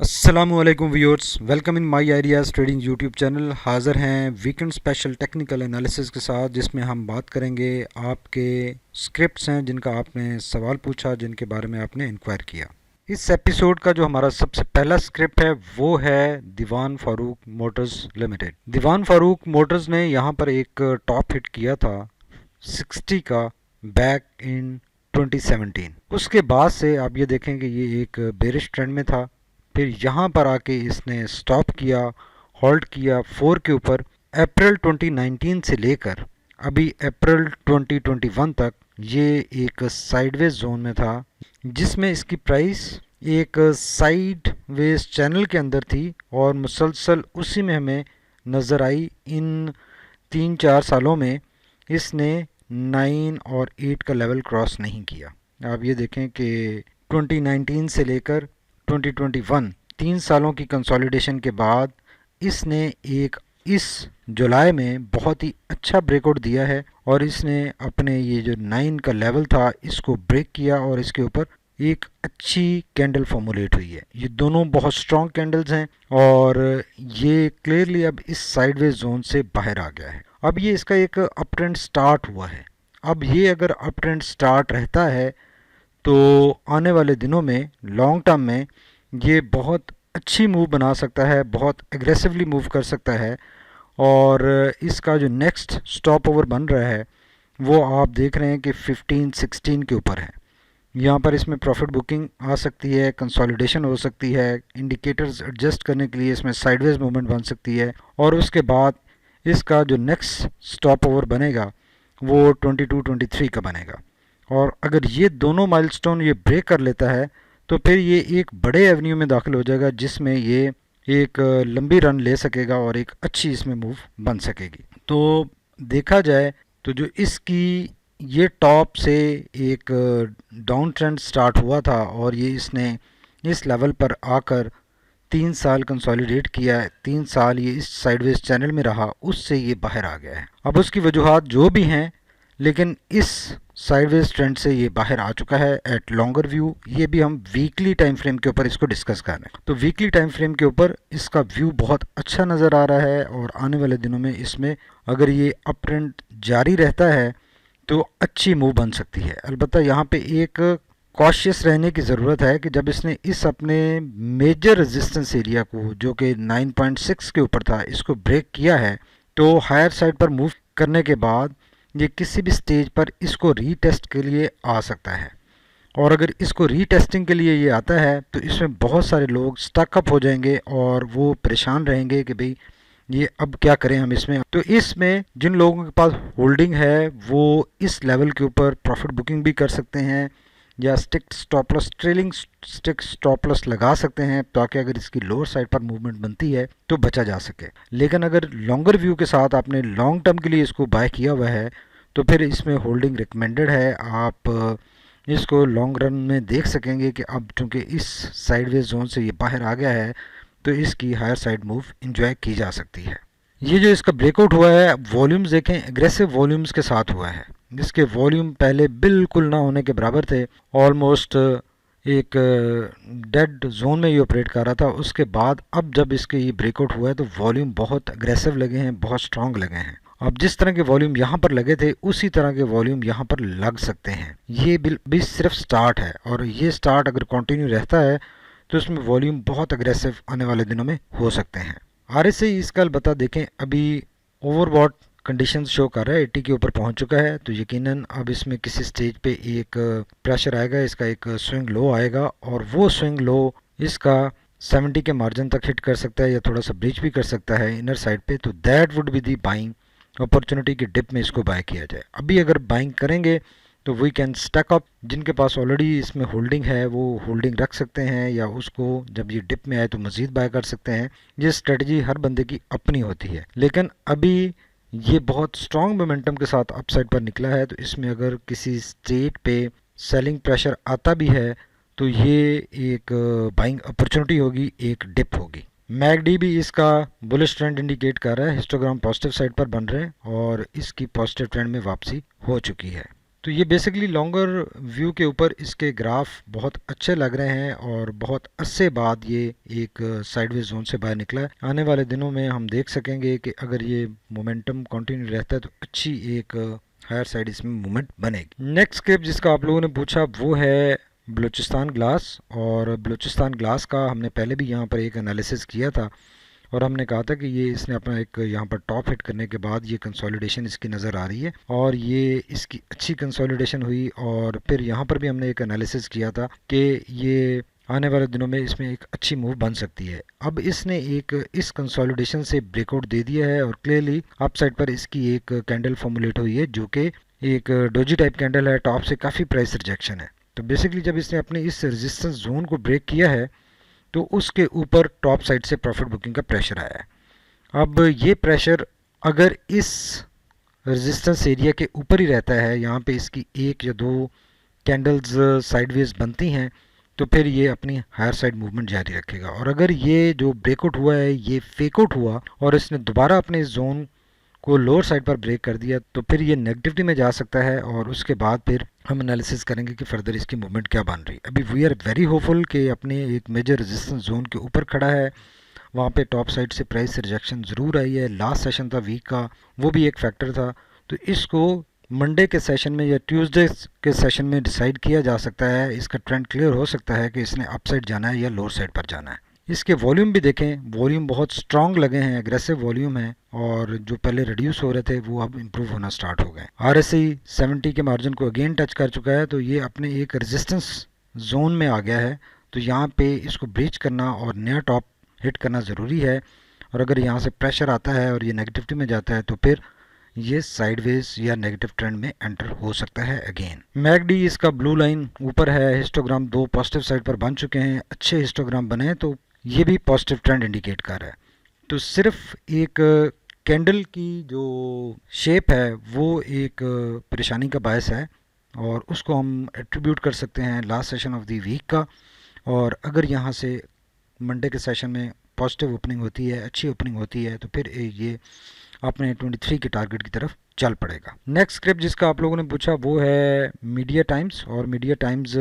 अस्सलामुअलैकुम viewers, welcome in my ideas trading YouTube channel. हाज़िर हैं वीकेंड स्पेशल टेक्निकल एनालिसिस के साथ, जिसमें हम बात करेंगे आपके स्क्रिप्ट्स हैं जिनका आपने सवाल पूछा, जिनके बारे में आपने इंक्वायर किया। इस एपिसोड का जो हमारा सबसे पहला स्क्रिप्ट है वो है दीवान फारूक मोटर्स लिमिटेड। दीवान फारूक मोटर्स ने यहाँ पर एक टॉप हिट किया था 60 का बैक इन 2017। उसके बाद से आप ये देखें कि ये एक बेरिश ट्रेंड में था, फिर यहाँ पर आके इसने स्टॉप किया, होल्ड किया 4 के ऊपर। अप्रैल 2019 से लेकर अभी अप्रैल 2021 तक ये एक साइडवेज जोन में था, जिसमें इसकी प्राइस एक साइडवेज चैनल के अंदर थी और मुसलसल उसी में हमें नज़र आई। इन 3-4 सालों में इसने 9 और 8 का लेवल क्रॉस नहीं किया। आप ये देखें कि 2019 से लेकर 2021 3 सालों की कंसोलिडेशन के बाद इसने एक इस जुलाई में बहुत ही अच्छा ब्रेकआउट दिया है और इसने अपने ये जो 9 का लेवल था इसको ब्रेक किया और इसके ऊपर एक अच्छी कैंडल फॉर्मुलेट हुई है। ये दोनों बहुत स्ट्रॉन्ग कैंडल्स हैं और ये क्लियरली अब इस साइडवेज जोन से बाहर आ गया है। अब ये इसका एक अप ट्रेंड स्टार्ट हुआ है। अब ये अगर अप ट्रेंड स्टार्ट रहता है तो आने वाले दिनों में लॉन्ग टर्म में ये बहुत अच्छी मूव बना सकता है, बहुत एग्रेसिवली मूव कर सकता है। और इसका जो नेक्स्ट स्टॉप ओवर बन रहा है वो आप देख रहे हैं कि 15-16 के ऊपर है। यहाँ पर इसमें प्रॉफिट बुकिंग आ सकती है, कंसोलिडेशन हो सकती है, इंडिकेटर्स एडजस्ट करने के लिए इसमें साइडवेज मूवमेंट बन सकती है और उसके बाद इसका जो नेक्स्ट स्टॉप ओवर बनेगा वो 22-23 का बनेगा। और अगर ये दोनों माइलस्टोन ये ब्रेक कर लेता है तो फिर ये एक बड़े एवेन्यू में दाखिल हो जाएगा, जिसमें ये एक लंबी रन ले सकेगा और एक अच्छी इसमें मूव बन सकेगी। तो देखा जाए तो जो इसकी ये टॉप से एक डाउन ट्रेंड स्टार्ट हुआ था और ये इसने इस लेवल पर आकर 3 साल कंसोलिडेट किया है, 3 साल ये इस साइडवेज चैनल में रहा, उससे ये बाहर आ गया है। अब उसकी वजूहात जो भी हैं, लेकिन इस साइडवेज ट्रेंड से ये बाहर आ चुका है एट लॉन्गर व्यू। ये भी हम वीकली टाइम फ्रेम के ऊपर इसको डिस्कस कर रहे हैं। तो वीकली टाइम फ्रेम के ऊपर इसका व्यू बहुत अच्छा नज़र आ रहा है और आने वाले दिनों में इसमें अगर ये अप ट्रेंड जारी रहता है तो अच्छी मूव बन सकती है। अलबत्ता यहाँ पे एक कॉशियस रहने की ज़रूरत है कि जब इसने इस अपने मेजर रेजिस्टेंस एरिया को, जो कि 9.6 के ऊपर था, इसको ब्रेक किया है, तो हायर साइड पर मूव करने के बाद ये किसी भी स्टेज पर इसको रीटेस्ट के लिए आ सकता है। और अगर इसको रीटेस्टिंग के लिए ये आता है तो इसमें बहुत सारे लोग स्टकअप हो जाएंगे और वो परेशान रहेंगे कि भाई ये अब क्या करें हम इसमें। तो इसमें जिन लोगों के पास होल्डिंग है वो इस लेवल के ऊपर प्रॉफिट बुकिंग भी कर सकते हैं या stick stop loss, trailing stick stop loss लगा सकते हैं, ताकि अगर इसकी लोअर साइड पर मूवमेंट बनती है तो बचा जा सके। लेकिन अगर लॉन्गर व्यू के साथ आपने लॉन्ग टर्म के लिए इसको बाय किया हुआ है तो फिर इसमें होल्डिंग रिकमेंडेड है। आप इसको लॉन्ग रन में देख सकेंगे कि अब चूँकि इस साइडवेज जोन से ये बाहर आ गया है तो इसकी हायर साइड मूव इंजॉय की जा सकती है। ये जो इसका ब्रेकआउट हुआ है, वॉल्यूम्स देखें, एग्रेसिव वॉल्यूम्स के साथ हुआ है। इसके वॉल्यूम पहले बिल्कुल ना होने के बराबर थे, ऑलमोस्ट एक डेड जोन में ये ऑपरेट कर रहा था। उसके बाद अब जब इसके ये ब्रेकआउट हुआ है तो वॉल्यूम बहुत अग्रेसिव लगे हैं, बहुत स्ट्रांग लगे हैं। अब जिस तरह के वॉल्यूम यहाँ पर लगे थे उसी तरह के वॉल्यूम यहाँ पर लग सकते हैं। ये भी सिर्फ स्टार्ट है और ये स्टार्ट अगर कंटिन्यू रहता है तो इसमें वॉल्यूम बहुत अग्रेसिव आने वाले दिनों में हो सकते हैं। RSI इसका अलबत्ता देखें, अभी ओवरबॉट कंडीशंस शो कर रहा है, 80 के ऊपर पहुंच चुका है, तो यकीनन अब इसमें किसी स्टेज पे एक प्रेशर आएगा, इसका एक स्विंग लो आएगा और वो स्विंग लो इसका 70 के मार्जिन तक हिट कर सकता है या थोड़ा सा ब्रीच भी कर सकता है इनर साइड पे। तो that would be the buying opportunity की डिप में इसको बाय किया जाए। अभी अगर बाइंग करेंगे तो वी कैन स्टैक अप। जिनके पास ऑलरेडी इसमें होल्डिंग है वो होल्डिंग रख सकते हैं या उसको जब ये डिप में आए तो मज़ीद बाय कर सकते हैं। ये स्ट्रेटजी हर बंदे की अपनी होती है, लेकिन अभी ये बहुत स्ट्रॉन्ग मोमेंटम के साथ अपसाइड पर निकला है, तो इसमें अगर किसी स्टेट पे सेलिंग प्रेशर आता भी है तो ये एक बाइंग अपॉर्चुनिटी होगी, एक डिप होगी। मैगडी भी इसका बुलिश ट्रेंड इंडिकेट कर रहा है, हिस्टोग्राम पॉजिटिव साइड पर बन रहे हैं और इसकी पॉजिटिव ट्रेंड में वापसी हो चुकी है। तो ये बेसिकली लॉन्गर व्यू के ऊपर इसके ग्राफ बहुत अच्छे लग रहे हैं और बहुत अरसे बाद ये एक साइडवेज जोन से बाहर निकला है। आने वाले दिनों में हम देख सकेंगे कि अगर ये मोमेंटम कंटिन्यू रहता है तो अच्छी एक हायर साइड इसमें मूवमेंट बनेगी। नेक्स्ट क्लिप जिसका आप लोगों ने पूछा वो है बलूचिस्तान ग्लास। और बलूचिस्तान ग्लास का हमने पहले भी यहाँ पर एक एनालिसिस किया था और हमने कहा था कि ये इसने अपना एक यहाँ पर टॉप हिट करने के बाद ये कंसोलिडेशन इसकी नज़र आ रही है और ये इसकी अच्छी कंसोलिडेशन हुई। और फिर यहाँ पर भी हमने एक एनालिसिस किया था कि ये आने वाले दिनों में इसमें एक अच्छी मूव बन सकती है। अब इसने एक इस कंसोलिडेशन से ब्रेकआउट दे दिया है और क्लियरली अप साइड पर इसकी एक कैंडल फॉर्मुलेट हुई है जो कि एक डोजी टाइप कैंडल है। टॉप से काफ़ी प्राइस रिजेक्शन है। तो बेसिकली जब इसने अपने इस रेजिस्टेंस जोन को ब्रेक किया है तो उसके ऊपर टॉप साइड से प्रॉफिट बुकिंग का प्रेशर आया है। अब ये प्रेशर अगर इस रेजिस्टेंस एरिया के ऊपर ही रहता है, यहाँ पे इसकी एक या दो कैंडल्स साइडवेज बनती हैं तो फिर ये अपनी हायर साइड मूवमेंट जारी रखेगा। और अगर ये जो ब्रेकआउट हुआ है ये फेक आउट हुआ और इसने दोबारा अपने इस जोन को लोअर साइड पर ब्रेक कर दिया तो फिर ये नेगेटिविटी में जा सकता है और उसके बाद फिर हम एनालिसिस करेंगे कि फर्दर इसकी मूवमेंट क्या बन रही है। अभी वी आर वेरी होपफुल कि अपने एक मेजर रेजिस्टेंस जोन के ऊपर खड़ा है। वहाँ पे टॉप साइड से प्राइस रिजेक्शन ज़रूर आई है। लास्ट सेशन था वीक का, वो भी एक फैक्टर था। तो इसको मंडे के सेशन में या ट्यूसडे के सेशन में डिसाइड किया जा सकता है। इसका ट्रेंड क्लियर हो सकता है कि इसने अपसाइड जाना है या लोअर साइड पर जाना है। इसके वॉल्यूम भी देखें, वॉल्यूम बहुत स्ट्रांग लगे हैं, एग्रेसिव वॉल्यूम है और जो पहले रिड्यूस हो रहे थे वो अब इंप्रूव होना स्टार्ट हो गए। RSI 70 के मार्जिन को अगेन टच कर चुका है तो ये अपने एक रेजिस्टेंस जोन में आ गया है। तो यहाँ पे इसको ब्रीच करना और नया टॉप हिट करना ज़रूरी है। और अगर यहाँ से प्रेशर आता है और ये नेगेटिविटी में जाता है तो फिर ये साइडवेज या नेगेटिव ट्रेंड में एंटर हो सकता है अगेन। मैकडी इसका ब्लू लाइन ऊपर है, हिस्टोग्राम दो पॉजिटिव साइड पर बन चुके हैं, अच्छे हिस्टोग्राम बने तो ये भी पॉजिटिव ट्रेंड इंडिकेट कर रहा है। तो सिर्फ एक कैंडल की जो शेप है वो एक परेशानी का बायस है और उसको हम एट्रीब्यूट कर सकते हैं last session of the week का। और अगर यहाँ से मंडे के सेशन में पॉजिटिव ओपनिंग होती है, अच्छी ओपनिंग होती है तो फिर ये अपने 23 के टारगेट की तरफ चल पड़ेगा। नेक्स्ट स्क्रिप्ट जिसका आप लोगों ने पूछा वो है मीडिया टाइम्स। और मीडिया टाइम्स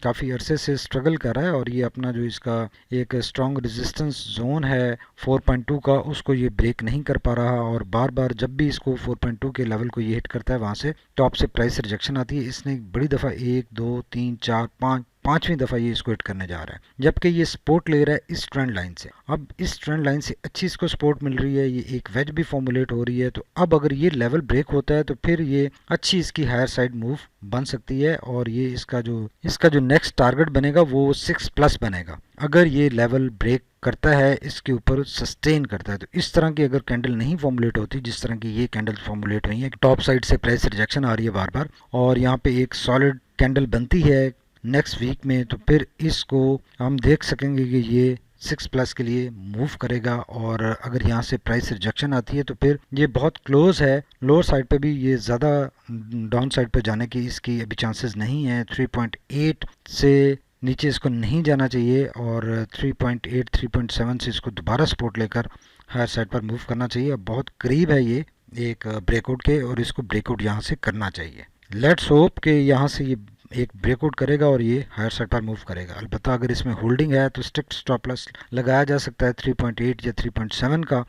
काफ़ी अरसे से स्ट्रगल कर रहा है और ये अपना जो इसका एक स्ट्रॉन्ग रेजिस्टेंस जोन है 4.2 का उसको ये ब्रेक नहीं कर पा रहा और बार बार जब भी इसको 4.2 के लेवल को ये हिट करता है वहाँ से टॉप से प्राइस रिजेक्शन आती है। इसने बड़ी दफ़ा 1 2 3 4 5 पांचवीं दफ़ा ये इसको हिट करने जा रहा है जबकि ये सपोर्ट ले रहा है इस ट्रेंड लाइन से। अब इस ट्रेंड लाइन से अच्छी इसको सपोर्ट मिल रही है, ये एक वेज भी फॉर्मुलेट हो रही है। तो अब अगर ये लेवल ब्रेक होता है तो फिर ये अच्छी इसकी हायर साइड मूव बन सकती है और ये इसका जो नेक्स्ट टारगेट बनेगा वो 6+ बनेगा अगर ये लेवल ब्रेक करता है, इसके ऊपर सस्टेन करता है। तो इस तरह की अगर कैंडल नहीं फॉर्मुलेट होती जिस तरह की ये कैंडल फॉर्मुलेट हुई है, टॉप साइड से प्राइस रिजेक्शन आ रही है बार बार और यहाँ पे एक सॉलिड कैंडल बनती है नेक्स्ट वीक में, तो फिर इसको हम देख सकेंगे कि ये 6+ के लिए मूव करेगा। और अगर यहाँ से प्राइस रिजेक्शन आती है तो फिर ये बहुत क्लोज है लोअर साइड पे भी, ये ज़्यादा डाउन साइड पे जाने की इसकी अभी चांसेस नहीं है। 3.8 से नीचे इसको नहीं जाना चाहिए और 3.8 3.7 से इसको दोबारा सपोर्ट लेकर हायर साइड पर मूव करना चाहिए। अब बहुत करीब है ये एक ब्रेकआउट के और इसको ब्रेकआउट यहाँ से करना चाहिए। लेट्स होप कि यहाँ से ये एक ब्रेकआउट करेगा और ये हायर साइड पर मूव करेगा। अलबत्ता अगर इसमें होल्डिंग है तो स्ट्रिक्ट स्टॉप लॉस लगाया जा सकता है 3.8 या 3.7 का।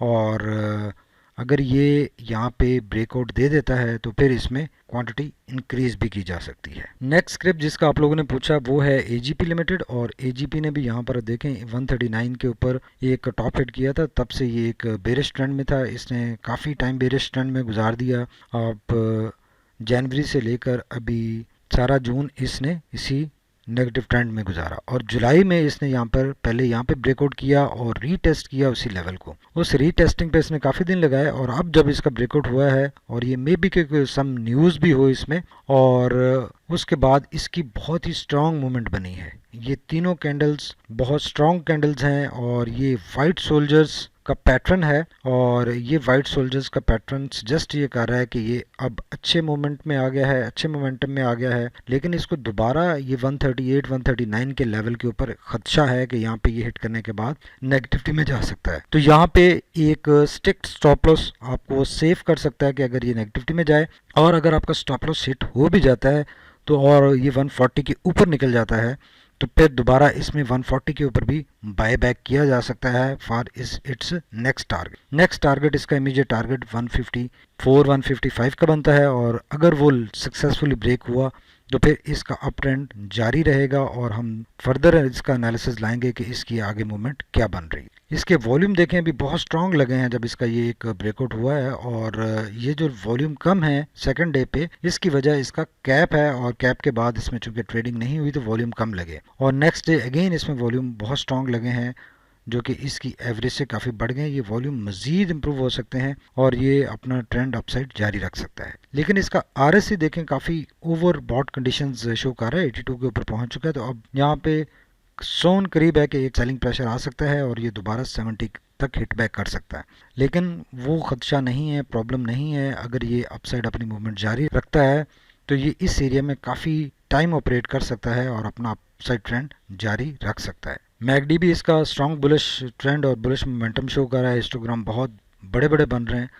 और अगर ये यहाँ पे ब्रेकआउट दे देता है तो फिर इसमें क्वांटिटी इंक्रीज भी की जा सकती है। नेक्स्ट स्क्रिप्ट जिसका आप लोगों ने पूछा वो है AGP लिमिटेड। और AGP ने भी यहाँ पर देखें 139 के ऊपर एक टॉप हिट किया था, तब से ये एक बेरिश ट्रेंड में था। इसने काफ़ी टाइम बेरिश ट्रेंड में गुजार दिया। अब जनवरी से लेकर अभी सारा जून इसने इसी नेगेटिव ट्रेंड में गुजारा और जुलाई में इसने यहाँ पर पहले यहाँ पे ब्रेकआउट किया और रीटेस्ट किया उसी लेवल को। उस रीटेस्टिंग पे इसने काफ़ी दिन लगाए और अब जब इसका ब्रेकआउट हुआ है और ये मे बी के सम न्यूज़ भी हो इसमें, और उसके बाद इसकी बहुत ही स्ट्रांग मूवमेंट बनी है। ये तीनों कैंडल्स बहुत स्ट्रांग कैंडल्स हैं और ये वाइट सोल्जर्स का पैटर्न है और ये वाइट सोल्जर्स का पैटर्न जस्ट ये कर रहा है कि ये अब अच्छे मोमेंट में आ गया है, अच्छे मोमेंटम में आ गया है, लेकिन इसको दोबारा ये 138 139 के लेवल के ऊपर खदशा है कि यहाँ पे ये हिट करने के बाद नेगेटिविटी में जा सकता है। तो यहाँ पे एक स्ट्रिक्ट स्टॉप लॉस आपको सेव कर सकता है कि अगर ये नेगेटिविटी में जाए, और अगर आपका स्टॉप लॉस हिट हो भी जाता है तो और ये 140 के ऊपर निकल जाता है तो फिर दोबारा इसमें 140 के ऊपर भी बाय बैक किया जा सकता है for its next target. Next target इसका इमीडिएट टारगेट 154 155 का बनता है, और अगर वो सक्सेसफुली ब्रेक हुआ तो फिर इसका अप ट्रेंड जारी रहेगा और हम फर्दर इसका एनालिसिस लाएंगे कि इसकी आगे मूवमेंट क्या बन रही है। इसके वॉल्यूम देखें अभी बहुत स्ट्रांग लगे हैं जब इसका ये एक ब्रेकआउट हुआ है, और ये जो वॉल्यूम कम है सेकंड डे पे इसकी वजह इसका कैप है, और कैप के बाद इसमें चूंकि ट्रेडिंग नहीं हुई तो वॉल्यूम कम लगे, और नेक्स्ट डे अगेन इसमें वॉल्यूम बहुत स्ट्रांग लगे हैं जो कि इसकी एवरेज से काफ़ी बढ़ गए। ये वॉल्यूम मज़ीद इम्प्रूव हो सकते हैं और ये अपना ट्रेंड अपसाइड जारी रख सकता है। लेकिन इसका आरएससी देखें काफ़ी ओवर बॉट कंडीशंस शो कर रहा है, 82 के ऊपर पहुंच चुका है। तो अब यहाँ पे सोन करीब है कि एक सेलिंग प्रेशर आ सकता है और ये दोबारा 70 तक हिट बैक कर सकता है, लेकिन वो खदशा नहीं है, प्रॉब्लम नहीं है। अगर ये अपसाइड अपनी मूवमेंट जारी रखता है तो ये इस एरिया में काफ़ी टाइम ऑपरेट कर सकता है और अपना अपसाइड ट्रेंड जारी रख सकता है। मैकडी भी इसका स्ट्रॉन्ग बुलिश ट्रेंड और बुलिश मोमेंटम शो कर रहा है, हिस्टोग्राम बहुत बड़े बड़े बन रहे हैं,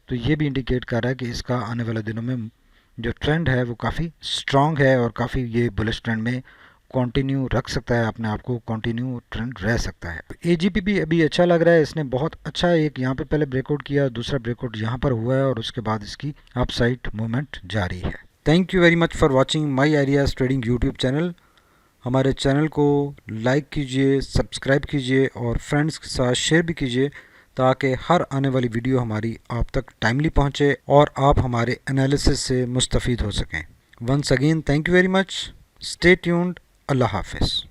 तो ये भी इंडिकेट कर रहा है कि इसका आने वाले दिनों में जो ट्रेंड है वो काफ़ी स्ट्रॉन्ग है और काफ़ी ये बुलिश ट्रेंड में कंटिन्यू रख सकता है, अपने आप को कंटिन्यू ट्रेंड रह सकता है। एजीपी भी अभी अच्छा लग रहा है, इसने बहुत अच्छा एक यहाँ पे पहले ब्रेकआउट किया, दूसरा ब्रेकआउट यहाँ पर हुआ है और उसके बाद इसकी अपसाइड मूवमेंट जारी है। Thank you very much for watching my ideas trading YouTube channel. हमारे चैनल को लाइक कीजिए, सब्सक्राइब कीजिए और फ्रेंड्स के साथ शेयर भी कीजिए ताकि हर आने वाली वीडियो हमारी आप तक टाइमली पहुंचे और आप हमारे एनालिसिस से मुस्तफ़ीद हो सकें। Once again thank you very much, stay tuned, अल्लाह हाफ़िज़।